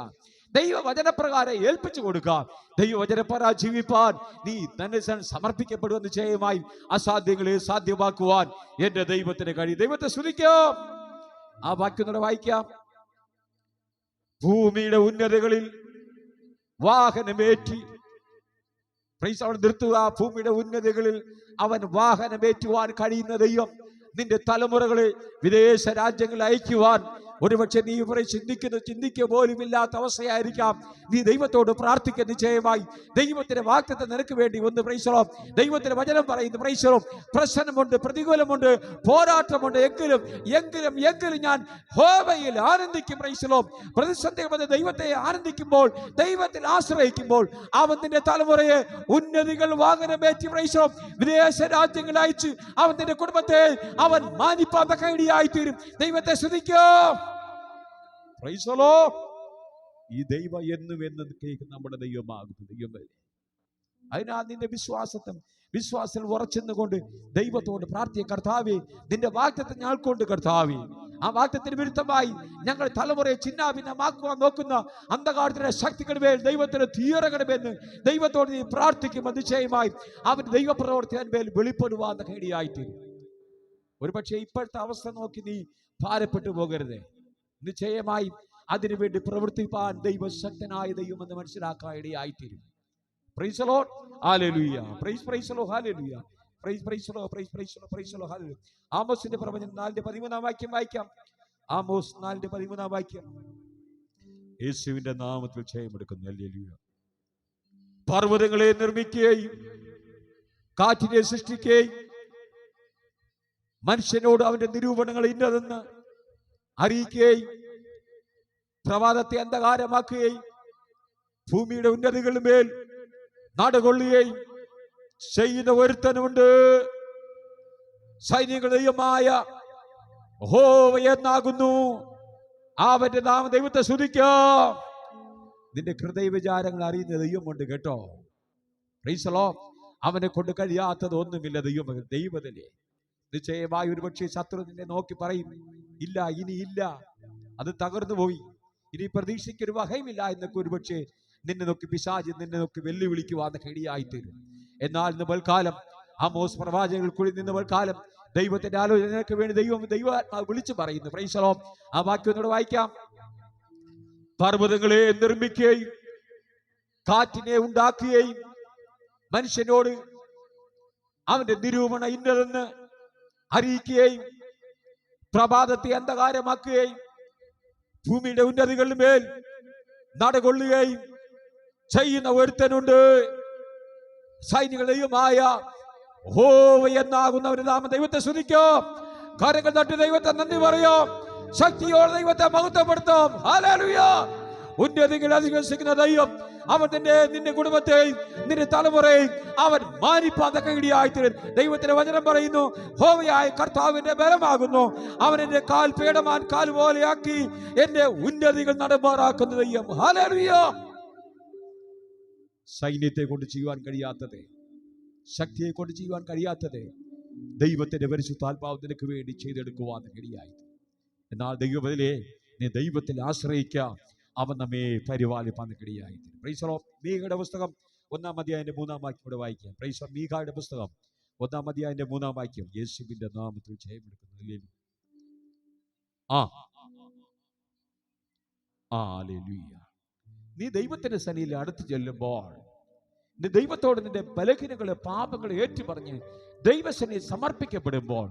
ദൈവവചനപ്രകാരം ഏൽപ്പിച്ചു കൊടുക്കുക. ദൈവവചനപ്രകാരം ജീവിപ്പാൻ നീ തന്നെ സമർപ്പിക്കപ്പെടുമെന്ന് നിശ്ചയമായും അസാധ്യങ്ങളെ സാധ്യമാക്കുവാൻ എന്റെ ദൈവത്തിന് കഴിയും. ദൈവത്തെ സ്തുതിക്കാം. ആ വാക്യം വായിക്കാം. ഭൂമിയുടെ ഉന്നതകളിൽ വാഹനമേറ്റി പ്രൈസ് അവൻ നിർത്തുക. ഭൂമിയുടെ ഉന്നതകളിൽ അവൻ വാഹനമേറ്റുവാൻ കഴിയുന്ന ദൈവം നിന്റെ തലമുറകളെ വിദേശ രാജ്യങ്ങളിൽ അയക്കുവാൻ ഒരുപക്ഷെ നീ ഇവിടെ ചിന്തിക്കുക പോലുമില്ലാത്ത അവസ്ഥയായിരിക്കാം. നീ ദൈവത്തോട് പ്രാർത്ഥിക്കുന്ന നിശ്ചയമായി ദൈവത്തിന്റെ വാഗ്ദത്തം നിനക്ക് വേണ്ടി ഒന്ന് പ്രൈസ് ദി ലോർഡ്. ദൈവത്തിന്റെ വചനം പറയുന്നു പ്രൈസ് ദി ലോർഡ്. പ്രശ്നമുണ്ട്, പ്രതികൂലമുണ്ട്, പോരാട്ടമുണ്ട്, എങ്കിലും ഞാൻ യഹോവയിൽ ആനന്ദിക്കും. Price the Lord. പ്രതിസന്ധി വന്ന് ദൈവത്തെ ആനന്ദിക്കുമ്പോൾ, ദൈവത്തിൽ ആശ്രയിക്കുമ്പോൾ അവൻ നിന്റെ തലമുറയെ ഉന്നതികൾ വാഹനമേറ്റി പ്രൈസ് ദി ലോർഡ് വിദേശ രാജ്യങ്ങളിൽ അയച്ച് അവൻ നിന്റെ കുടുംബത്തെ അവൻ മാനിപ്പാൻ ഇടയായി തീരും. ദൈവത്തെ സ്തുതിക്കാം. Price the Lord. ഈ ദൈവം എന്നും കേൾക്കുന്ന നമ്മുടെ ദൈവമാകുന്നു. ദൈവമേ, അതിനാൽ നിന്റെ വിശ്വാസത്തിൽ ഉറച്ചെന്നുകൊണ്ട് ദൈവത്തോട് പ്രാർത്ഥിക്കുക. കർത്താവേ, നിന്റെ വാഗ്ദത്തം ഞങ്ങൾക്കൊണ്ട് കർത്താവേ, ആ വാഗ്ദത്തത്തിന് വിരുദ്ധമായി ഞങ്ങൾ തലമുറയെ ചിന്നാഭിന്നമാക്കുവാൻ നോക്കുന്ന അന്ധകാരത്തിന്റെ ശക്തികളുടെ മേൽ ദൈവത്തിന് തീയറകണമെന്ന് ദൈവത്തോട് നീ പ്രാർത്ഥിക്കുമ്പോൾ നിശ്ചയമായി അവൻ ദൈവപ്രവർത്തിക്കാൻ മേൽ വെളിപ്പെടുവാൻ ഇടയായിത്തീരും. ഒരുപക്ഷെ ഇപ്പോഴത്തെ അവസ്ഥ നോക്കി നീ ഭാരപ്പെട്ടു പോകരുത്. നിശ്ചയമായി അതിനുവേണ്ടി പ്രവർത്തിപ്പാൻ ദൈവശക്തനായ ദൈവമെന്ന് മനസ്സിലാക്കാൻ ഇടയായിത്തീരും. പ്രൈസ് ദി ലോർഡ്, ഹല്ലേലൂയ. പ്രൈസ് ദി ലോർഡ്, ഹല്ലേലൂയ. Praise the lord, praise the lord, ഹല്ലേലൂയ. ആമോസിന്റെ പ്രവചനം 4:13 വാക്യം വായിക്കാം. ആമോസ് 4:13 വാക്യം. യേശുവിന്റെ നാമത്തിൽ ജയമെടുക്കുന്നു. ഹല്ലേലൂയ. പർവ്വതങ്ങളെ നിർമ്മിക്കുകയും കാറ്റിനെ സൃഷ്ടിക്കുകയും മനുഷ്യനോട് അവന്റെ നിരൂപണങ്ങൾ ഇന്നതെന്ന് അറിയിക്കുകയും പ്രഭാതത്തെ അന്ധകാരമാക്കുകയും ഭൂമിയുടെ ഉന്നതികളുടെ മേൽ നാടുകൊള്ളുകയും ചെയ്യുന്ന ഒരുത്തനുണ്ട്. സൈന്യങ്ങളുടെ ദൈവമായ യഹോവ എന്നാകുന്നു. അവന്റെ നാമം ദൈവത്തെ സ്തുതിക്കാം. നിന്റെ ഹൃദയ വിചാരങ്ങൾ അറിയുന്ന ദൈവമുണ്ട് കേട്ടോ. Price the Lord. അവനെ കൊണ്ട് കഴിയാത്തത് ഒന്നുമില്ല. ദൈവത്തിലെ നിശ്ചയമായി ഒരുപക്ഷെ ശത്രു നിന്നെ നോക്കി പറയും, ഇല്ല, ഇനിയില്ല, അത് തകർന്നു പോയി, ഇനി പ്രതീക്ഷയ്ക്കൊരു വകയുമില്ല എന്നൊക്കെ ഒരുപക്ഷെ നിന്നെ നോക്കി പിശാച് നിന്നെ നോക്കി വെല്ലുവിളിക്കുവാന്ന് ഇടയായിത്തീരും. എന്നാൽ ഇന്ന് പൽക്കാലം ആമോസ് പ്രവാചകൾക്കുള്ളിൽ നിന്ന് പൽക്കാലം ദൈവത്തിന്റെ ആലോചനയ്ക്ക് വേണ്ടി ദൈവാത്മാവ് വിളിച്ചു പറയുന്നു. Price the Lord. ആ വാക്യം ഒന്നുകൂടെ വായിക്കാം. പർവ്വതങ്ങളെ നിർമ്മിക്കുകയും കാറ്റിനെ ഉണ്ടാക്കുകയും മനുഷ്യനോട് അവന്റെ നിരൂപണ ഇന്നതെന്ന് അറിയിക്കുകയും പ്രഭാതത്തെ അന്ധകാരമാക്കുകയും ഭൂമിയുടെ ഉന്നതികളുടെ മേൽ നടകൊള്ളുകയും ചെയ്യുന്ന ഒരുത്തനുണ്ട്. സൈന്യങ്ങളുടെ ദൈവമായ യഹോവ എന്നാകുന്നവരുടെ നാമം ദൈവത്തെ സ്തുതിക്കോ. കരങ്ങൾ തട്ടി ദൈവത്തെ നന്ദി പറയോ. ശക്തിയോടെ ദൈവത്തെ മഹത്വപ്പെടുത്തും. ഹല്ലേലൂയ. ഉന്നതികൾ അധിവസിക്കുന്ന ദൈവം അവൻ നിന്റെ കുടുംബത്തെയും നിന്റെ തലമുറയും അവൻ മാനിപ്പാതൊക്കെ ഇടയായിത്തീരും. ദൈവത്തിന്റെ വചനം പറയുന്നു, യഹോവയായ കർത്താവിന്റെ ബലമാകുന്നു, അവൻ എന്റെ കാൽ പേടമാൻ കാൽ പോലെയാക്കി എന്റെ ഉന്നതികൾ നടമാറാക്കുന്ന ദൈവം. ഹല്ലേലൂയ. സൈന്യത്തെ കൊണ്ട് ചെയ്യുവാൻ കഴിയാത്തത്, ശക്തിയെ കൊണ്ട് ചെയ്യുവാൻ കഴിയാത്തത് ദൈവത്തിന്റെ പരിശുദ്ധാത്മാവ് നിനക്ക് വേണ്ടി ചെയ്തെടുക്കുവാൻ ഇടയായി. എന്നാൽ ദൈവത്തിലെ നീ ദൈവത്തിൽ ആശ്രയിക്കാം, അവൻ നമ്മെ പരിപാലിപ്പാൻ ഇടയായി. Price the Lord. മീഖയുടെ പുസ്തകം 1-ാം അധ്യായത്തിന്റെ 3-ാം വാക്യം ഇവിടെ വായിക്കാം. Price the Lord. മീഖയുടെ പുസ്തകം 1-ാം അധ്യായത്തിന്റെ 3-ാം വാക്യം. യേശുവിന്റെ നാമത്തിൽ ജയമെടുക്കുന്നു. ഹല്ലേലൂയ. നീ ദൈവത്തിന്റെ സന്നിധിയിൽ അടുത്ത് ചെല്ലുമ്പോൾ, നീ ദൈവത്തോട് നിന്റെ ബലഹീനങ്ങളെ പാപങ്ങളെ ഏറ്റുപറഞ്ഞ് ദൈവസന്നിധിയിൽ സമർപ്പിക്കപ്പെടുമ്പോൾ,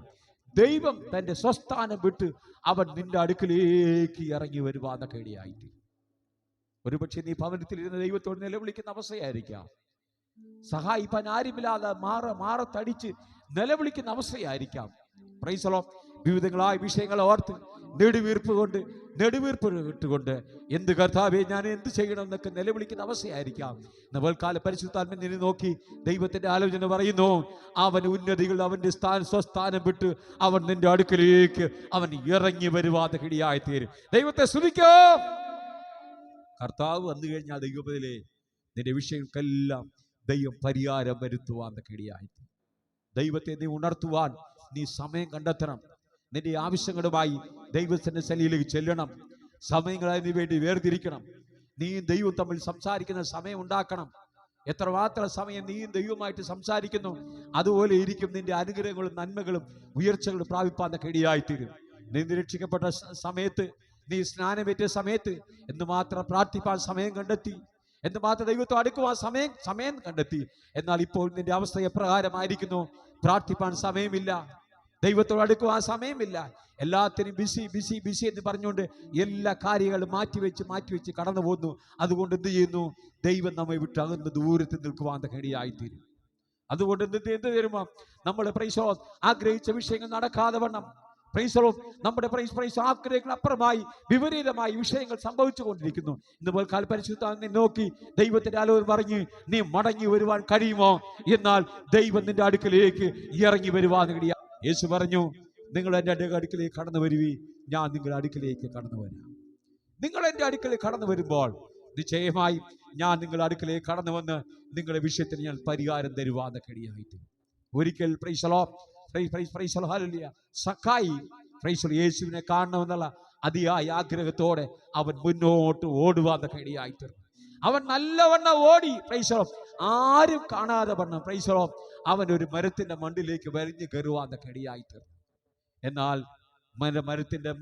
ദൈവം തന്റെ സ്വസ്ഥാനം വിട്ട് അവൻ നിന്റെ അടുക്കിലേക്ക് ഇറങ്ങി വരുവാന്നൊക്കെ ഇടയായിട്ട്. ഒരുപക്ഷെ നീ ഭവനത്തിൽ ഇരുന്ന് ദൈവത്തോട് നിലവിളിക്കുന്ന അവസ്ഥയായിരിക്കാം. സഹായിപ്പാൻ ആരുമില്ലാതെ മാറത്തടിച്ച് നിലവിളിക്കുന്ന അവസ്ഥയായിരിക്കാം. Price the Lord. വിവിധങ്ങളായ വിഷയങ്ങളെ ഓർത്ത് നെടുവീർപ്പ് ഇട്ടുകൊണ്ട് എന്ത് കർത്താവേ ഞാൻ എന്ത് ചെയ്യണം എന്നൊക്കെ നിലവിളിക്കുന്ന അവസ്ഥയായിരിക്കാം. നവൽക്കാല പരിശുദ്ധാത്മൻ നിന്നെ നോക്കി ദൈവത്തിന്റെ ആലോചന പറയുന്നു, അവൻ ഉന്നതികൾ അവന്റെ സ്വസ്ഥാനം വിട്ട് അവൻ നിന്റെ അടുക്കലേക്ക് അവൻ ഇറങ്ങി വരുവാതെ ഇടയായി തീരും. ദൈവത്തെ സ്തുതിക്കോ. കർത്താവ് വന്നു കഴിഞ്ഞാൽ ദൈവത്തിലെ നിന്റെ വിഷയങ്ങൾക്കെല്ലാം ദൈവം പരിഹാരം വരുത്തുവാന്നൊക്കെ ഇടയായി. ദൈവത്തെ നീ ഉണർത്തുവാൻ നീ സമയം കണ്ടെത്തണം. നിന്റെ ആവശ്യങ്ങളുമായി ദൈവത്തിന്റെ സന്നിധിയിലേക്ക് ചെല്ലണം. സമയങ്ങളായി നീ വേണ്ടി വേർതിരിക്കണം. നീയും ദൈവവും തമ്മിൽ സംസാരിക്കുന്ന സമയം ഉണ്ടാക്കണം. എത്രമാത്രം സമയം നീയും ദൈവവുമായിട്ട് സംസാരിക്കുന്നു, അതുപോലെ ഇരിക്കും നിന്റെ അനുഗ്രഹങ്ങളും നന്മകളും ഉയർച്ചകളും പ്രാപിപ്പാന്നൊക്കെ ഇടയായിത്തീരും. നീ നിരീക്ഷിക്കപ്പെട്ട സമയത്ത്, നീ സ്നാനമേറ്റ സമയത്ത് എന്തുമാത്രം പ്രാർത്ഥിപ്പാൻ സമയം കണ്ടെത്തി, എന്തുമാത്രം ദൈവത്തെ അടുക്കുവാൻ സമയം കണ്ടെത്തി. എന്നാൽ ഇപ്പോൾ നിന്റെ അവസ്ഥ എപ്രകാരമായിരിക്കുന്നു? പ്രാർത്ഥിപ്പാൻ സമയമില്ല, ദൈവത്തോട് അടുക്കുവാൻ സമയമില്ല, എല്ലാത്തിനും ബിസി എന്ന് പറഞ്ഞുകൊണ്ട് എല്ലാ കാര്യങ്ങളും മാറ്റിവെച്ച് കടന്നു പോകുന്നു. അതുകൊണ്ട് എന്ത് ചെയ്യുന്നു? ദൈവം നമ്മെ വിട്ട് അകന്ന് ദൂരത്ത് നിൽക്കുവാൻ ഇടയായിത്തീരും. അതുകൊണ്ട് എന്ത് തരുമോ? നമ്മൾ ആഗ്രഹിച്ച വിഷയങ്ങൾ നടക്കാതെ വണ്ണം നമ്മുടെ ആഗ്രഹങ്ങൾ അപ്പുറമായി വിപരീതമായി വിഷയങ്ങൾ സംഭവിച്ചു കൊണ്ടിരിക്കുന്നു. ഇന്നുപോലെ കാൽപരിശുദ്ധാത്മാവിനെ നോക്കി ദൈവത്തിന്റെ ആലോചന പറഞ്ഞ് നീ മടങ്ങി വരുവാൻ കഴിയുമോ? എന്നാൽ ദൈവം നിന്റെ അടുക്കലേക്ക് ഇറങ്ങി വരുവാൻ ഇടയായി. യേശു പറഞ്ഞു, നിങ്ങൾ എൻ്റെ അടുക്കലേക്ക് കടന്നു വരുവി, ഞാൻ നിങ്ങളുടെ അടുക്കലേക്ക് കടന്നു വരാം. നിങ്ങൾ എൻ്റെ അടുക്കലേക്ക് കടന്നു വരുമ്പോൾ നിശ്ചയമായി ഞാൻ നിങ്ങളുടെ അടുക്കലേക്ക് കടന്നു വന്ന് നിങ്ങളുടെ വിഷയത്തിന് ഞാൻ പരിഹാരം തരുവാന്നൊക്കെ ഇടയായിട്ട് ഒരിക്കൽ സക്കായി യേശുവിനെ കാണണമെന്നുള്ള അതിയായ ആഗ്രഹത്തോടെ അവൻ മുന്നോട്ട് ഓടുവാന്നൊക്കെ ഇടയായിട്ട് അവൻ നല്ലവണ്ണം ഓടി. ആരും കാണാതെ വണ്ണം അവൻ ഒരു മരത്തിന്റെ മണ്ടിലേക്ക് വലിഞ്ഞു കയറുവാന്നൊക്കെ ഇടയായിട്ട്. എന്നാൽ മരത്തിന്റെ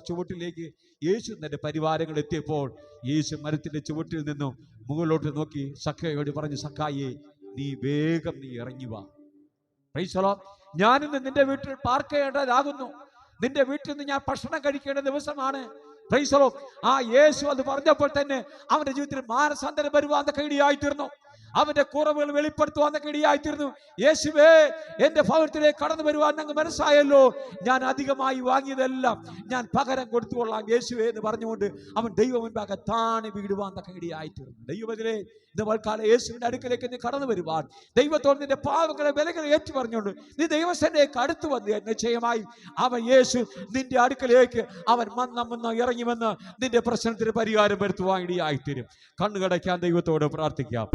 ചുവട്ടിലേക്ക് യേശു തന്റെ പരിവാരങ്ങൾ എത്തിയപ്പോൾ യേശു മരത്തിന്റെ ചുവട്ടിൽ നിന്നും മുകളിലോട്ട് നോക്കി സക്കായിയോട് പറഞ്ഞു, സക്കായിയെ, നീ വേഗം നീ ഇറങ്ങി വാ. ഞാനിന്ന് നിന്റെ വീട്ടിൽ പാർക്കേണ്ടതാകുന്നു. നിന്റെ വീട്ടിൽ നിന്ന് ഞാൻ ഭക്ഷണം കഴിക്കേണ്ട ദിവസമാണ്. ആ യേശു അത് പറഞ്ഞപ്പോൾ തന്നെ അവന്റെ ജീവിതത്തിൽ മാനസാന്തരം വരുവാന്നൊക്കെ ഇടയായിത്തീർന്നു. അവന്റെ കുറവുകൾ വെളിപ്പെടുത്തുവാന്നൊക്കെ ഇടയായിത്തീർന്നു. യേശുവേ, എന്റെ ഭവനത്തിലേക്ക് കടന്നു വരുവാൻ ഞങ്ങൾ മനസ്സായല്ലോ. ഞാൻ അധികമായി വാങ്ങിയതെല്ലാം ഞാൻ പകരം കൊടുത്തുകൊള്ളാം യേശുവേ എന്ന് പറഞ്ഞുകൊണ്ട് അവൻ ദൈവം മുൻപാകെ താണി വീടുവാന്നൊക്കെ ഇടയായിത്തീർന്നു. ദൈവത്തിലെ ഇന്നവൾക്കാലം യേശുവിന്റെ അടുക്കലേക്ക് നീ കടന്നു വരുവാൻ, ദൈവത്തോട് നിന്റെ പാവങ്ങളെ വിലകളെ ഏറ്റു പറഞ്ഞുകൊണ്ട് നീ ദൈവസന്നിധിയിലേക്ക് അടുത്തു വന്നു നിശ്ചയമായി അവൻ യേശു നിന്റെ അടുക്കലേക്ക് അവൻ മന്ന ഇറങ്ങി വന്ന് നിന്റെ പ്രശ്നത്തിന് പരിഹാരം വരുത്തുവാൻ ഇടയായിത്തീരും. കണ്ണുകടയ്ക്കാൻ ദൈവത്തോട് പ്രാർത്ഥിക്കാം.